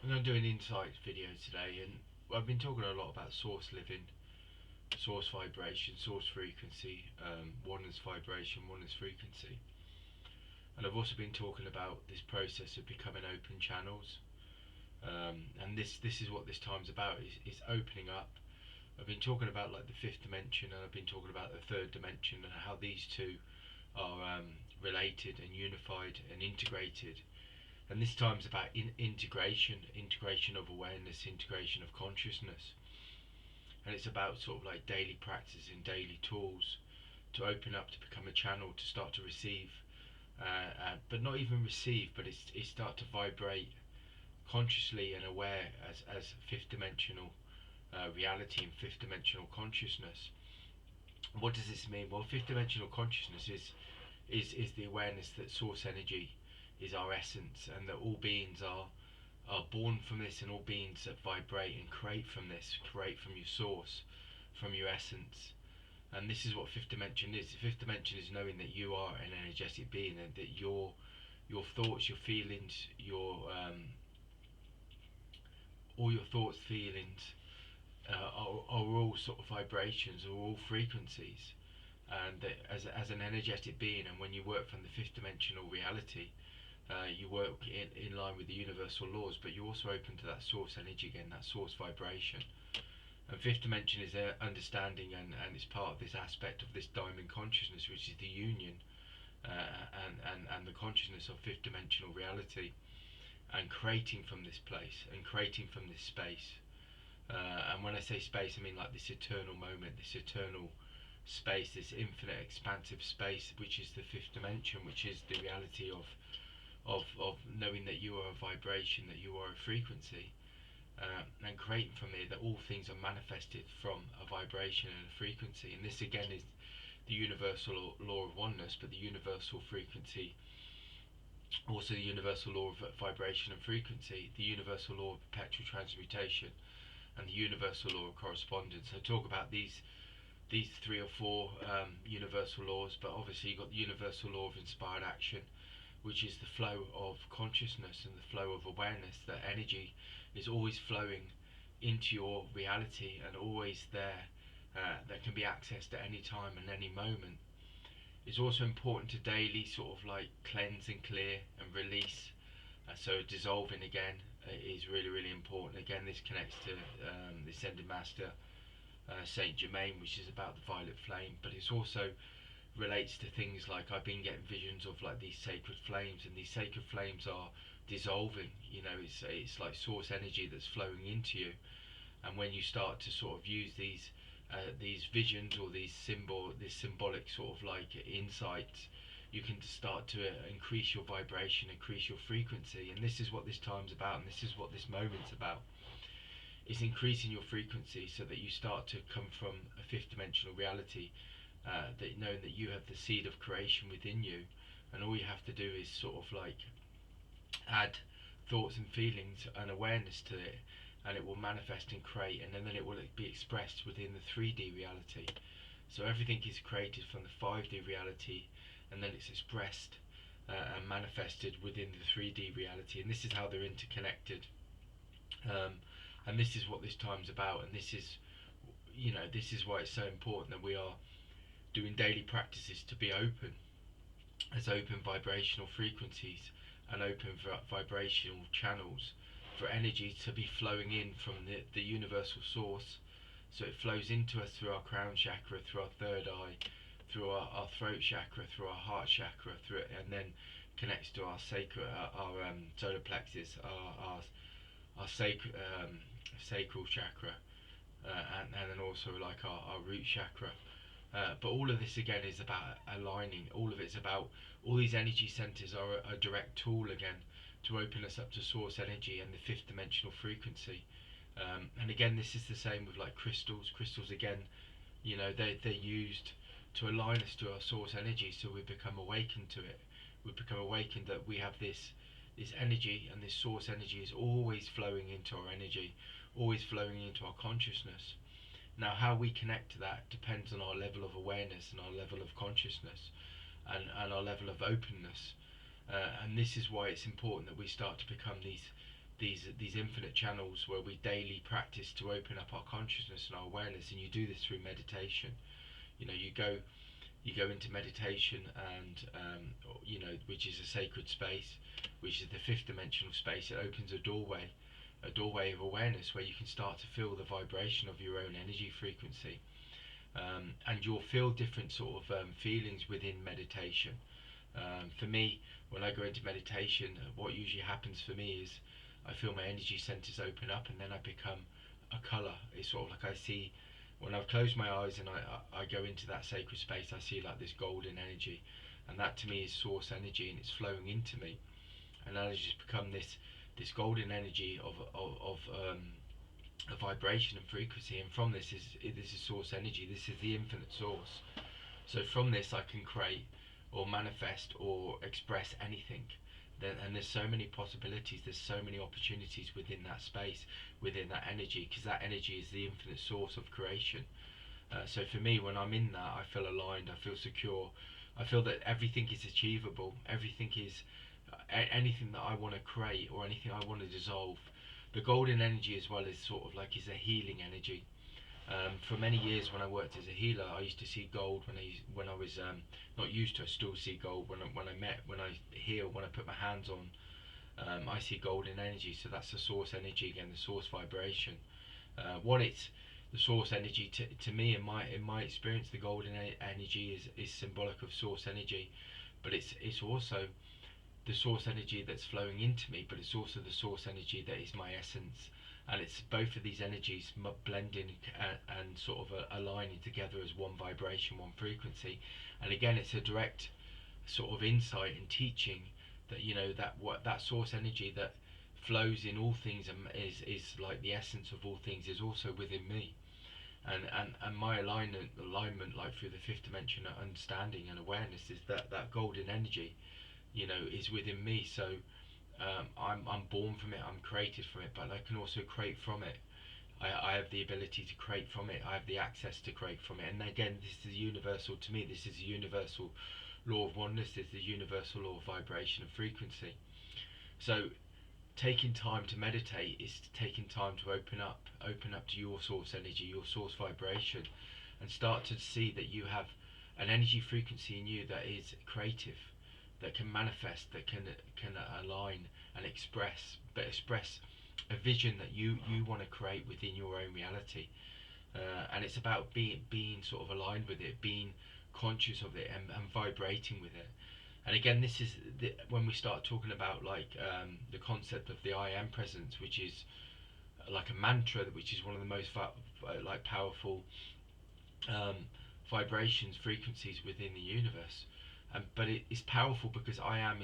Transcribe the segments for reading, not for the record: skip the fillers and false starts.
I'm going to do an insight video today, and I've been talking a lot about source living, source vibration, source frequency, oneness vibration, oneness frequency, and I've also been talking about this process of becoming open channels. And this is what this time's about: is opening up. I've been talking about like the fifth dimension, and I've been talking about the third dimension, and how these two are related and unified and integrated. And this time's about integration of awareness, integration of consciousness. And it's about sort of like daily practice and daily tools to open up, to become a channel, to start to receive, but not even receive, but it's start to vibrate consciously and aware as fifth dimensional reality and fifth dimensional consciousness. What does this mean? Well, fifth dimensional consciousness is the awareness that source energy is our essence, and that all beings are born from this, and all beings that vibrate and create from this, create from your source, from your essence. And this is what fifth dimension is. The fifth dimension is knowing that you are an energetic being, and that your thoughts, your feelings, your all your thoughts, feelings are all sort of vibrations, are all frequencies. And that as an energetic being, and when you work from the fifth dimensional reality, you work in line with the universal laws, but you also open to that source energy again, that source vibration. And fifth dimension is understanding, and it's part of this aspect of this diamond consciousness, which is the union and the consciousness of fifth dimensional reality, and creating from this place and creating from this space. And when I say space, I mean like this eternal moment, this eternal space, this infinite expansive space, which is the fifth dimension, which is the reality of knowing that you are a vibration, that you are a frequency, and creating from it that all things are manifested from a vibration and a frequency. And this again is the universal law of oneness, but the universal frequency, also the universal law of vibration and frequency, the universal law of perpetual transmutation, and the universal law of correspondence. I talk about these three or four universal laws, but obviously you've got the universal law of inspired action, which is the flow of consciousness and the flow of awareness, that energy is always flowing into your reality and always there, that can be accessed at any time and any moment. It's also important to daily sort of like cleanse and clear and release. So dissolving again is really, really important. Again, this connects to the Ascended Master, Saint Germain, which is about the violet flame, but it's also relates to things like I've been getting visions of like these sacred flames, and these sacred flames are dissolving. You know, it's like source energy that's flowing into you, and when you start to sort of use these visions, or this symbolic sort of like insights, you can start to increase your vibration, increase your frequency. And this is what this time's about, and this is what this moment's about. It's increasing your frequency so that you start to come from a fifth dimensional reality, that knowing that you have the seed of creation within you, and all you have to do is sort of like add thoughts and feelings and awareness to it, and it will manifest and create, and then it will be expressed within the 3D reality. So everything is created from the 5D reality, and then it's expressed and manifested within the 3D reality, and this is how they're interconnected. And this is what this time's about, and this is, you know, this is why it's so important that we are doing daily practices to be open, as open vibrational frequencies and open vibrational channels for energy to be flowing in from the universal source. So it flows into us through our crown chakra, through our third eye, through our throat chakra, through our heart chakra, through it, and then connects to our sacral, our solar plexus, our sacral chakra, and then also like our root chakra. But all of this again is about aligning. All of it's about, all these energy centers are a direct tool again to open us up to source energy and the fifth dimensional frequency. And again, this is the same with like crystals. Crystals again, you know, they're used to align us to our source energy, so we become awakened to it. We become awakened that we have this energy, and this source energy is always flowing into our energy, always flowing into our consciousness. Now, how we connect to that depends on our level of awareness and our level of consciousness, and our level of openness. And this is why it's important that we start to become these infinite channels where we daily practice to open up our consciousness and our awareness, and you do this through meditation. You know, you go into meditation, and you know, which is a sacred space, which is the fifth dimensional space. It opens a doorway of awareness where you can start to feel the vibration of your own energy frequency, and you'll feel different sort of feelings within meditation. For me, when I go into meditation, what usually happens for me is I feel my energy centers open up, and then I become a color. It's sort of like I see, when I've closed my eyes and I go into that sacred space, I see like this golden energy, and that to me is source energy, and it's flowing into me, and then I just become this golden energy of a vibration and frequency, and from this is source energy. This is the infinite source. So from this I can create or manifest or express anything. And there's so many possibilities, there's so many opportunities within that space, within that energy, because that energy is the infinite source of creation. So for me, when I'm in that, I feel aligned, I feel secure, I feel that everything is achievable, everything is anything that I want to create or anything I want to dissolve. The golden energy as well is sort of like is a healing energy. For many years when I worked as a healer, I used to see gold when I was not used to. I still see gold when I heal, when I put my hands on. I see golden energy, so that's the source energy again, the source vibration. What it's the source energy to me in my experience, the golden energy is symbolic of source energy, but it's also the source energy that's flowing into me, but it's also the source energy that is my essence, and it's both of these energies blending and sort of aligning together as one vibration, one frequency. And again, it's a direct sort of insight and teaching that, you know, that what that source energy that flows in all things and is like the essence of all things is also within me, and my alignment like through the fifth dimension understanding and awareness is that golden energy, you know, is within me. So I'm born from it, I'm created from it, but I can also create from it. I have the ability to create from it, I have the access to create from it. And again, this is universal to me, this is a universal law of oneness, this is the universal law of vibration and frequency. So taking time to meditate is taking time to open up to your source energy, your source vibration, and start to see that you have an energy frequency in you that is creative, that can manifest, that can align and express a vision that you want to create within your own reality. And it's about being sort of aligned with it, being conscious of it, and vibrating with it. And again, this is when we start talking about like the concept of the I am presence, which is like a mantra, which is one of the most like powerful vibrations, frequencies within the universe. But it is powerful because I am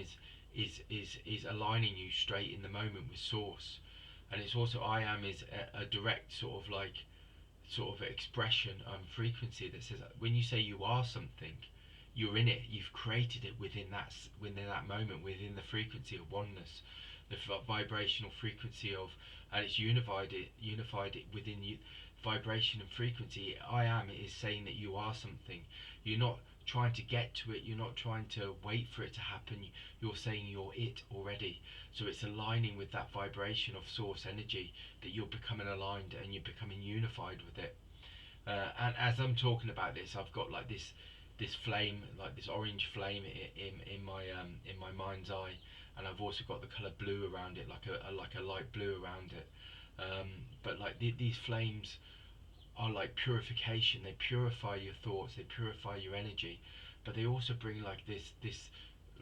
is aligning you straight in the moment with source, and it's also I am is a direct sort of expression frequency that says when you say you are something, you're in it, you've created it within that moment, within the frequency of oneness, the vibrational frequency of, and it's unified it within you, vibration and frequency. I am is saying that you are something. You're not trying to get to it, you're not trying to wait for it to happen, you're saying you're it already. So it's aligning with that vibration of source energy, that you're becoming aligned and you're becoming unified with it. And as I'm talking about this, I've got like this flame, like this orange flame in my mind's eye, and I've also got the color blue around it, like a light blue around it. But like these flames are like purification. They purify your thoughts, they purify your energy, but they also bring like this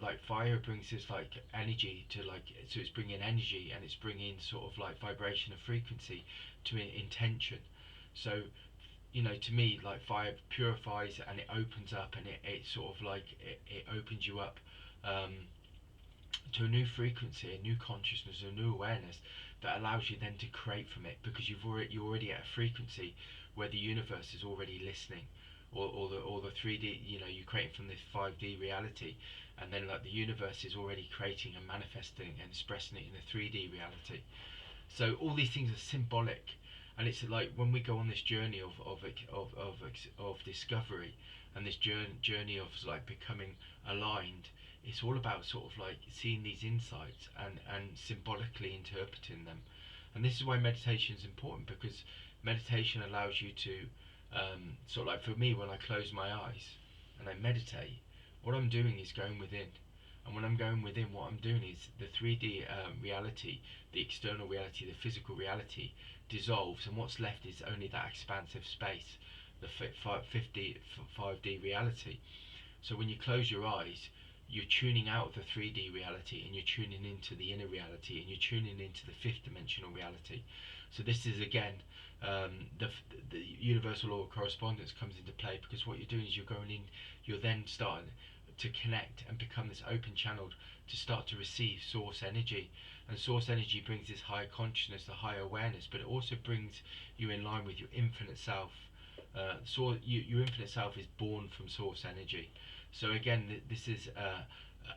like fire brings this like energy to like, so it's bringing energy and it's bringing sort of like vibration and frequency to intention. So, you know, to me, like fire purifies and it opens up, and it sort of like it opens you up to a new frequency, a new consciousness, a new awareness that allows you then to create from it, because you're already at a frequency where the universe is already listening, or the 3D, you know, you're creating from this 5D reality, and then like the universe is already creating and manifesting and expressing it in a 3D reality. So all these things are symbolic, And it's like when we go on this journey of discovery, and this journey of like becoming aligned, it's all about sort of like seeing these insights and symbolically interpreting them. And this is why meditation is important, because meditation allows you to sort of like, for me, when I close my eyes and I meditate, what I'm doing is going within. And when I'm going within, what I'm doing is the 3D reality, the external reality, the physical reality dissolves, and what's left is only that expansive space, the 5D reality. So when you close your eyes, you're tuning out the 3D reality and you're tuning into the inner reality, and you're tuning into the fifth dimensional reality. So this is again, the universal law of correspondence comes into play, because what you're doing is you're going in, you're then starting to connect and become this open channel to start to receive source energy. And source energy brings this higher consciousness, the higher awareness, but it also brings you in line with your infinite self. Your infinite self is born from source energy. So again, this is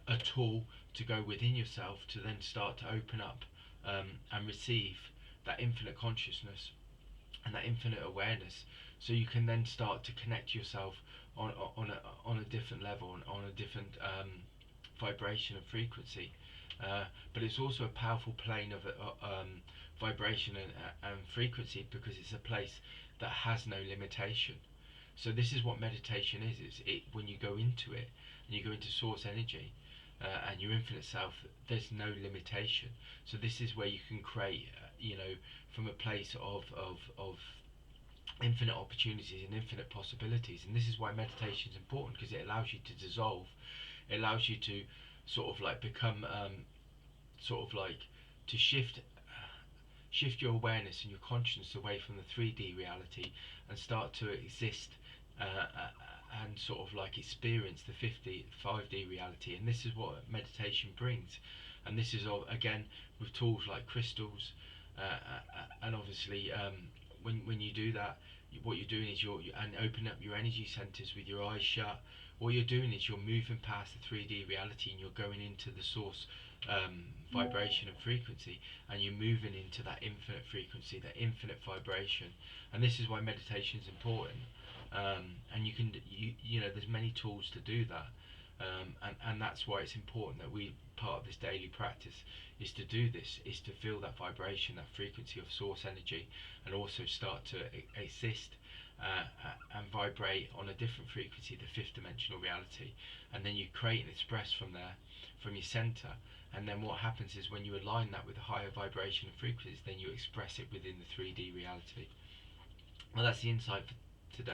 a tool to go within yourself to then start to open up and receive that infinite consciousness and that infinite awareness, so you can then start to connect yourself on a different level, on a different vibration and frequency. But it's also a powerful plane of vibration and frequency, because it's a place that has no limitation. So this is what meditation is. When you go into it and you go into source energy and your infinite self, there's no limitation. So this is where you can create, from a place of infinite opportunities and infinite possibilities. And this is why meditation is important, because it allows you to dissolve. It allows you to sort of like become sort of like to shift your awareness and your consciousness away from the 3D reality and start to exist and sort of like experience the 5D reality. And this is what meditation brings. And this is all, again, with tools like crystals, and obviously when you do that, what you're doing is and open up your energy centers with your eyes shut. What you're doing is you're moving past the 3D reality and you're going into the source vibration and frequency, and you're moving into that infinite frequency, that infinite vibration. And this is why meditation is important. And there's many tools to do that. And that's why it's important that part of this daily practice is to do this, is to feel that vibration, that frequency of source energy, and also start to exist and vibrate on a different frequency, the fifth dimensional reality. And then you create and express from there, from your center. And then what happens is when you align that with a higher vibration and frequencies, then you express it within the 3D reality. Well, that's the insight